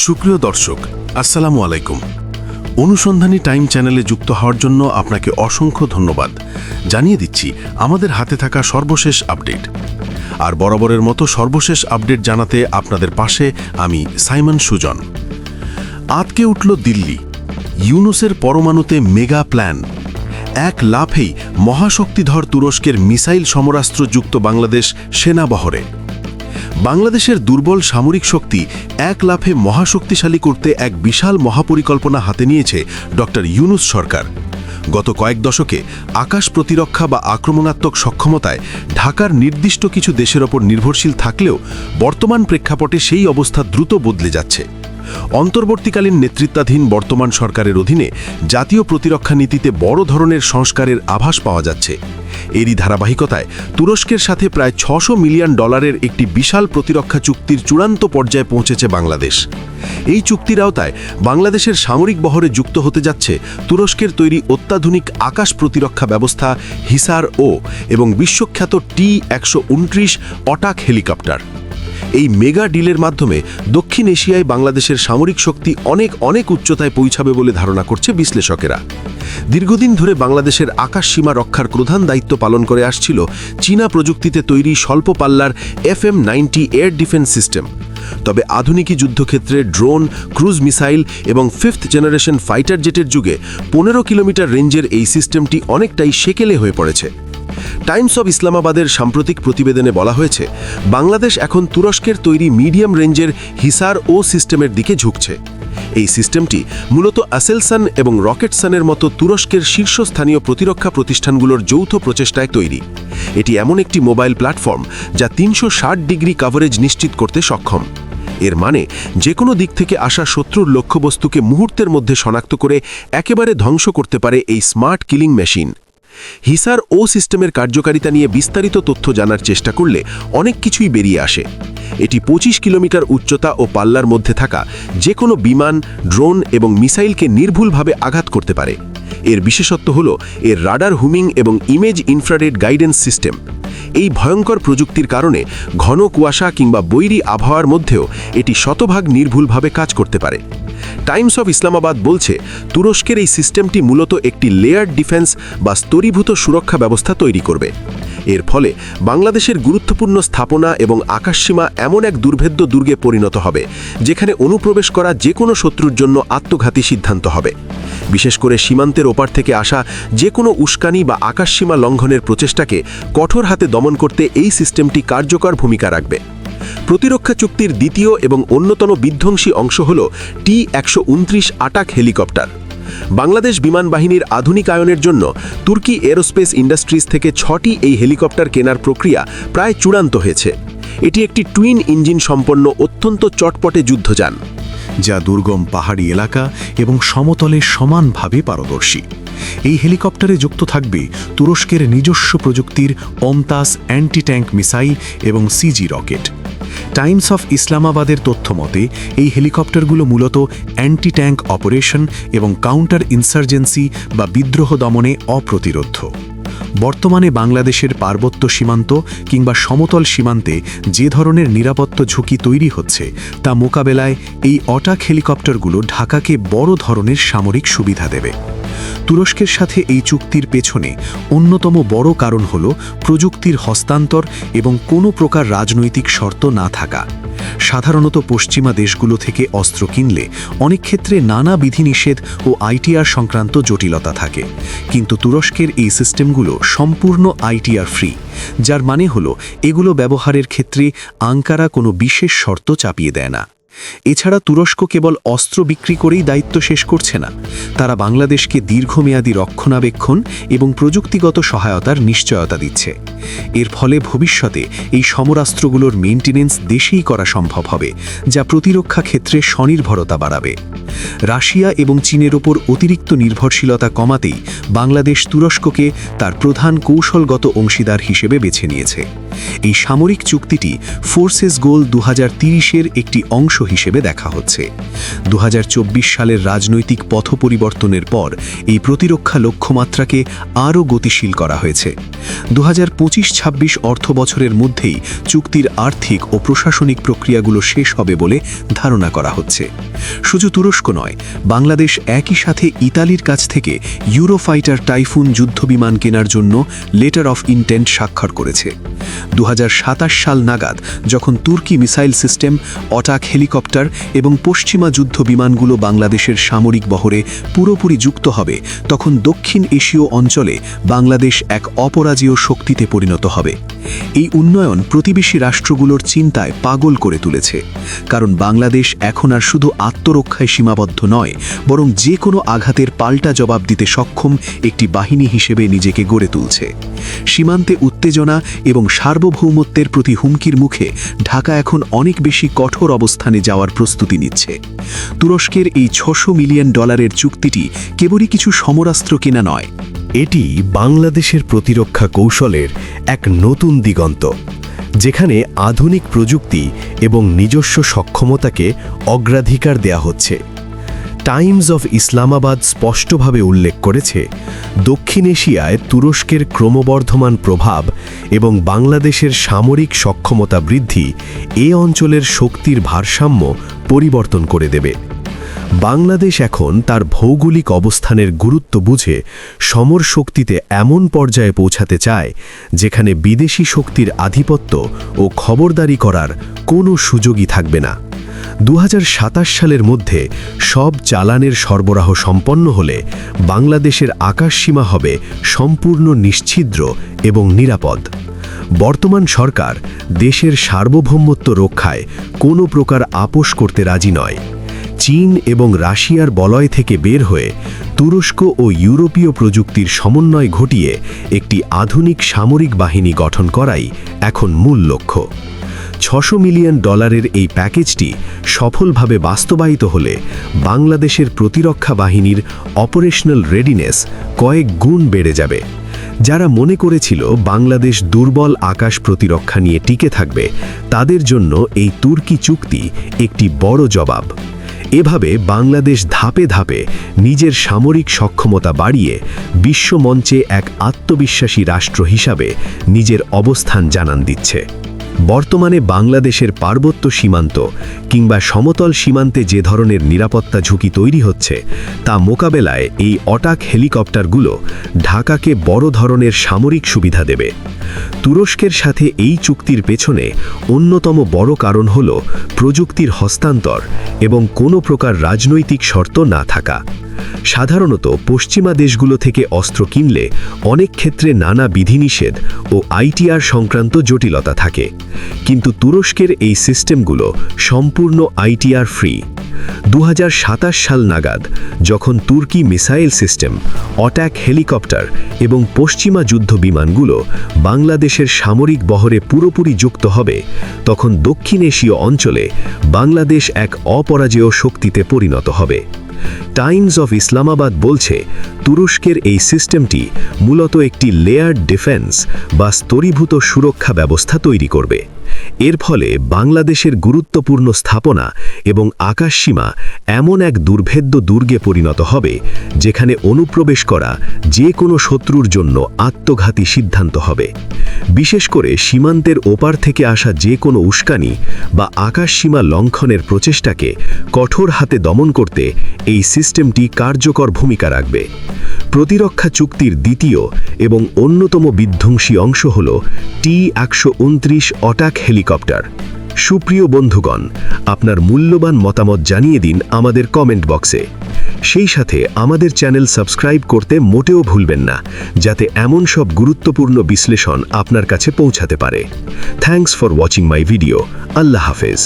সুপ্রিয় দর্শক, আসসালামু আলাইকুম। অনুসন্ধানী টাইম চ্যানেলে যুক্ত হওয়ার জন্য আপনাকে অসংখ্য ধন্যবাদ জানিয়ে দিচ্ছি আমাদের হাতে থাকা সর্বশেষ আপডেট। আর বরাবরের মতো সর্বশেষ আপডেট জানাতে আপনাদের পাশে আমি সাইমন সুজন। আঁতকে উঠল দিল্লি, ইউনুসের পরমাণুতে মেগা প্ল্যান। এক লাফেই মহাশক্তিধর তুরস্কের মিসাইল সমরাস্ত্রযুক্ত বাংলাদেশ সেনাবহরে। বাংলাদেশের দুর্বল সামরিক শক্তি এক লাফে মহাশক্তিশালী করতে এক বিশাল মহাপরিকল্পনা হাতে নিয়েছে ডক্টর ইউনুস সরকার। গত কয়েক দশকে আকাশ প্রতিরক্ষা বা আক্রমণাত্মক সক্ষমতায় ঢাকার নির্দিষ্ট কিছু দেশের ওপর নির্ভরশীল থাকলেও বর্তমান প্রেক্ষাপটে সেই অবস্থা দ্রুত বদলে যাচ্ছে। অন্তর্বর্তীকালীন নেতৃত্বাধীন বর্তমান সরকারের অধীনে জাতীয় প্রতিরক্ষা নীতিতে বড় ধরনের সংস্কারের আভাস পাওয়া যাচ্ছে। এরই ধারাবাহিকতায় তুরস্কের সাথে প্রায় $600 মিলিয়ন একটি বিশাল প্রতিরক্ষা চুক্তির চূড়ান্ত পর্যায়ে পৌঁছেছে বাংলাদেশ। এই চুক্তির আওতায় বাংলাদেশের সামরিক বহরে যুক্ত হতে যাচ্ছে তুরস্কের তৈরি অত্যাধুনিক আকাশ প্রতিরক্ষা ব্যবস্থা হিসার-ও এবং বিশ্বখ্যাত T-129 অটাক হেলিকপ্টার। এই মেগা ডিলের মাধ্যমে দক্ষিণ এশিয়ায় বাংলাদেশের সামরিক শক্তি অনেক উচ্চতায় পৌঁছাবে বলে ধারণা করছে বিশ্লেষকেরা। দীর্ঘদিন ধরে বাংলাদেশের আকাশ সীমা রক্ষার প্রধান দায়িত্ব পালন করে আসছিল চীনা প্রযুক্তিতে তৈরি স্বল্প পাল্লার FM-90 এয়ার ডিফেন্স সিস্টেম। তবে আধুনিক যুদ্ধক্ষেত্রে ড্রোন, ক্রুজ মিসাইল এবং 5th জেনারেশন ফাইটার জেটের যুগে 15 কিলোমিটার রেঞ্জের এই সিস্টেমটি অনেকটাই সেকেলে হয়ে পড়েছে। টাইমস অব ইসলামাবাদের সাম্প্রতিক প্রতিবেদনে বলা হয়েছে, বাংলাদেশ এখন তুরস্কের তৈরি মিডিয়াম রেঞ্জের হিসার-ও সিস্টেমের দিকে ঝুঁকছে। এই সিস্টেমটি মূলত আসেলসান এবং রকেটসানের মতো তুরস্কের শীর্ষস্থানীয় প্রতিরক্ষা প্রতিষ্ঠানগুলোর যৌথ প্রচেষ্টায় তৈরি। এটি এমন একটি মোবাইল প্ল্যাটফর্ম যা 360 ডিগ্রি কভারেজ নিশ্চিত করতে সক্ষম। এর মানে যে কোনো দিক থেকে আসা শত্রুর লক্ষ্যবস্তুকে মুহূর্তের মধ্যে শনাক্ত করে একেবারে ধ্বংস করতে পারে এই স্মার্ট কিলিং মেশিন। হিসার-ও সিস্টেমের কার্যকারিতা নিয়ে বিস্তারিত তথ্য জানার চেষ্টা করলে অনেক কিছুই বেরিয়ে আসে। এটি 25 কিলোমিটার উচ্চতা ও পাল্লার মধ্যে থাকা যে কোনো বিমান, ড্রোন এবং মিসাইলকে নির্ভুলভাবে আঘাত করতে পারে। এর বিশেষত্ব হল এর রাডার হুমিং এবং ইমেজ ইনফ্রারেড গাইডেন্স সিস্টেম। এই ভয়ঙ্কর প্রযুক্তির কারণে ঘন কুয়াশা কিংবা বৈরী আবহাওয়ার মধ্যেও এটি শতভাগ নির্ভুলভাবে কাজ করতে পারে। টাইমস অব ইসলামাবাদ বলছে, তুরস্কের এই সিস্টেমটি মূলত একটি লেয়ার্ড ডিফেন্স বা স্তরীভূত সুরক্ষা ব্যবস্থা তৈরি করবে। এর ফলে বাংলাদেশের গুরুত্বপূর্ণ স্থাপনা এবং আকাশসীমা এমন এক দুর্ভেদ্য দুর্গে পরিণত হবে যেখানে অনুপ্রবেশ করা যে কোনো শত্রুর জন্য আত্মঘাতী সিদ্ধান্ত হবে। বিশেষ করে সীমান্তের ওপার থেকে আসা যে কোনো উস্কানি বা আকাশসীমা লঙ্ঘনের প্রচেষ্টাকে কঠোর হাতে দমন করতে এই সিস্টেমটি কার্যকর ভূমিকা রাখবে। প্রতিরক্ষা চুক্তির দ্বিতীয় এবং অন্যতম বিধ্বংসী অংশ হল T-129 অটাক হেলিকপ্টার। বাংলাদেশ বিমান বাহিনীর আধুনিকায়নের জন্য তুর্কি এরোস্পেস ইন্ডাস্ট্রিজ থেকে 6টি এই হেলিকপ্টার কেনার প্রক্রিয়া প্রায় চূড়ান্ত হয়েছে। এটি একটি টুইন ইঞ্জিন সম্পন্ন অত্যন্ত চটপটে যুদ্ধযান, যা দুর্গম পাহাড়ি এলাকা এবং সমতলে সমানভাবে পারদর্শী। এই হেলিকপ্টারে যুক্ত থাকবে তুরস্কের নিজস্ব প্রযুক্তির ওমতাস অ্যান্টি ট্যাঙ্ক মিসাইল এবং সিজি রকেট। টাইমস অফ ইসলামাবাদের তথ্যমতে এই হেলিকপ্টারগুলো মূলত অ্যান্টি ট্যাঙ্ক অপারেশন এবং কাউন্টার ইনসার্জেন্সি বা বিদ্রোহ দমনে অপ্রতিরোধ্য। বর্তমানে বাংলাদেশের পার্বত্য সীমান্ত কিংবা সমতল সীমান্তে যে ধরনের নিরাপত্তা ঝুঁকি তৈরি হচ্ছে তা মোকাবেলায় এই অটাক হেলিকপ্টারগুলো ঢাকাকে বড় ধরনের সামরিক সুবিধা দেবে। তুরস্কের সাথে এই চুক্তির পেছনে অন্যতম বড় কারণ হল প্রযুক্তির হস্তান্তর এবং কোনো প্রকার রাজনৈতিক শর্ত না থাকা। সাধারণত পশ্চিমা দেশগুলো থেকে অস্ত্র কিনলে অনেক ক্ষেত্রে নানা বিধিনিষেধ ও আইটিআর সংক্রান্ত জটিলতা থাকে, কিন্তু তুরস্কের এই সিস্টেমগুলো সম্পূর্ণ আইটিআর ফ্রি, যার মানে হল এগুলো ব্যবহারের ক্ষেত্রে আঙ্কারা কোনো বিশেষ শর্ত চাপিয়ে দেয় না। এছাড়া তুরস্ক কেবল অস্ত্র বিক্রি করেই দায়িত্ব শেষ করছে না, তারা বাংলাদেশকে দীর্ঘমেয়াদী রক্ষণাবেক্ষণ এবং প্রযুক্তিগত সহায়তার নিশ্চয়তা দিচ্ছে। এর ফলে ভবিষ্যতে এই সমরাস্ত্রগুলোর মেইনটেনেন্স দেশেই করা সম্ভব হবে, যা প্রতিরক্ষা ক্ষেত্রে স্বনির্ভরতা বাড়াবে। রাশিয়া এবং চীনের ওপর অতিরিক্ত নির্ভরশীলতা কমাতেই বাংলাদেশ তুরস্ককে তার প্রধান কৌশলগত অংশীদার হিসেবে বেছে নিয়েছে। এই সামরিক চুক্তিটি ফোর্সেস গোল 2030-এর একটি অংশ হিসেবে দেখা হচ্ছে। 2024 সালের রাজনৈতিক পথ পরিবর্তনের পর এই প্রতিরক্ষা লক্ষ্যমাত্রাকে আরও গতিশীল করা হয়েছে। 2025-26 অর্থ বছরের মধ্যেই চুক্তির আর্থিক ও প্রশাসনিক প্রক্রিয়াগুলো শেষ হবে বলে ধারণা করা হচ্ছে। শুধু তুরস্ক নয়, বাংলাদেশ একই সাথে ইতালির কাছ থেকে ইউরোফাইটার টাইফুন যুদ্ধবিমান কেনার জন্য লেটার অফ ইন্টেন্ট স্বাক্ষর করেছে। 2027 সাল নাগাদ যখন তুর্কি মিসাইল সিস্টেম, অটাক হেলিকপ্টার এবং পশ্চিমা যুদ্ধ বিমানগুলো বাংলাদেশের সামরিক বহরে পুরোপুরি যুক্ত হবে, তখন দক্ষিণ এশীয় অঞ্চলে বাংলাদেশ এক অপরাজেয় শক্তিতে পরিণত হবে। এই উন্নয়ন প্রতিবেশী রাষ্ট্রগুলোর চিন্তায় পাগল করে তুলেছে, কারণ বাংলাদেশ এখন আর শুধু আত্মরক্ষায় সীমাবদ্ধ নয়, বরং যে কোনো আঘাতের পাল্টা জবাব দিতে সক্ষম একটি বাহিনী হিসেবে নিজেকে গড়ে তুলছে। সীমান্তে উত্তেজনা এবং সার্বভৌমত্বের প্রতি হুমকির মুখে ঢাকা এখন অনেক বেশি কঠোর অবস্থানে যাওয়ার প্রস্তুতি নিচ্ছে। তুরস্কের এই $600 মিলিয়ন চুক্তিটি কেবলই কিছু সমরাস্ত্র কেনা নয়, এটি বাংলাদেশের প্রতিরক্ষা কৌশলের এক নতুন দিগন্ত, যেখানে আধুনিক প্রযুক্তি এবং নিজস্ব সক্ষমতাকে অগ্রাধিকার দেয়া হচ্ছে। টাইমস অফ ইসলামাবাদ স্পষ্টভাবে উল্লেখ করেছে, দক্ষিণ এশিয়ায় তুরস্কের ক্রমবর্ধমান প্রভাব এবং বাংলাদেশের সামরিক সক্ষমতা বৃদ্ধি এ অঞ্চলের শক্তির ভারসাম্য পরিবর্তন করে দেবে। বাংলাদেশ এখন তার ভৌগোলিক অবস্থানের গুরুত্ব বুঝে সমর শক্তিতে এমন পর্যায়ে পৌঁছাতে চায়, যেখানে বিদেশি শক্তির আধিপত্য ও খবরদারি করার কোনো সুযোগই থাকবে না। 2027 সালের মধ্যে সব চালানের সরবরাহ সম্পন্ন হলে বাংলাদেশের আকাশসীমা হবে সম্পূর্ণ নিশ্ছিদ্র এবং নিরাপদ। বর্তমান সরকার দেশের সার্বভৌমত্ব রক্ষায় কোনো প্রকার আপোস করতে রাজি নয়। চীন এবং রাশিয়ার বলয় থেকে বের হয়ে তুরস্ক ও ইউরোপীয় প্রযুক্তির সমন্বয় ঘটিয়ে একটি আধুনিক সামরিক বাহিনী গঠন করাই এখন মূল লক্ষ্য। $600 মিলিয়ন এই প্যাকেজটি সফলভাবে বাস্তবায়িত হলে বাংলাদেশের প্রতিরক্ষা বাহিনীর অপারেশনাল রেডিনেস কয়েক গুণ বেড়ে যাবে। যারা মনে করেছিল বাংলাদেশ দুর্বল আকাশ প্রতিরক্ষা নিয়ে টিকে থাকবে, তাদের জন্য এই তুর্কি চুক্তি একটি বড় জবাব। এভাবে বাংলাদেশ ধাপে ধাপে নিজের সামরিক সক্ষমতা বাড়িয়ে বিশ্বমঞ্চে এক আত্মবিশ্বাসী রাষ্ট্র হিসাবে নিজের অবস্থান জানান দিচ্ছে। বর্তমানে বাংলাদেশের পার্বত্য সীমান্ত কিংবা সমতল সীমান্তে যে ধরনের নিরাপত্তা ঝুঁকি তৈরি হচ্ছে, তা মোকাবেলায় এই অটাক হেলিকপ্টারগুলো ঢাকাকে বড় ধরনের সামরিক সুবিধা দেবে। তুরস্কের সাথে এই চুক্তির পেছনে অন্যতম বড় কারণ হল প্রযুক্তির হস্তান্তর এবং কোনো প্রকার রাজনৈতিক শর্ত না থাকা। সাধারণত পশ্চিমা দেশগুলো থেকে অস্ত্র কিনলে অনেক ক্ষেত্রে নানা বিধিনিষেধ ও আইটিআর সংক্রান্ত জটিলতা থাকে, কিন্তু তুরস্কের এই সিস্টেমগুলো সম্পূর্ণ আইটিআর ফ্রি। 2027 সাল নাগাদ যখন তুর্কি মিসাইল সিস্টেম, অট্যাক হেলিকপ্টার এবং পশ্চিমা যুদ্ধ বিমানগুলো বাংলাদেশের সামরিক বহরে পুরোপুরি যুক্ত হবে, তখন দক্ষিণ এশীয় অঞ্চলে বাংলাদেশ এক অপরাজেয় শক্তিতে পরিণত হবে। টাইমস অফ ইসলামাবাদ বলছে, তুরস্কের এই সিস্টেমটি মূলত একটি লেয়ার্ড ডিফেন্স বা স্তরীভূত সুরক্ষা ব্যবস্থা তৈরি করবে। এর ফলে বাংলাদেশের গুরুত্বপূর্ণ স্থাপনা এবং আকাশসীমা এমন এক দুর্ভেদ্য দুর্গে পরিণত হবে, যেখানে অনুপ্রবেশ করা যে কোনো শত্রুর জন্য আত্মঘাতী সিদ্ধান্ত হবে। বিশেষ করে সীমান্তের ওপার থেকে আসা যে কোনো উস্কানি বা আকাশসীমা লঙ্ঘনের প্রচেষ্টাকে কঠোর হাতে দমন করতে এই সিস্টেমটি কার্যকর ভূমিকা রাখবে। প্রতিরক্ষা চুক্তির দ্বিতীয় এবং অন্যতম বিধ্বংসী অংশ হল T-129 অটাক হেলিকপ্টার। সুপ্রিয় বন্ধুগণ, আপনার মূল্যবান মতামত জানিয়ে দিন আমাদের কমেন্ট বক্সে। সেই সাথে আমাদের চ্যানেল সাবস্ক্রাইব করতে মোটেও ভুলবেন না, যাতে এমন সব গুরুত্বপূর্ণ বিশ্লেষণ আপনার কাছে পৌঁছাতে পারে। Thanks for watching my video. আল্লাহ হাফেজ।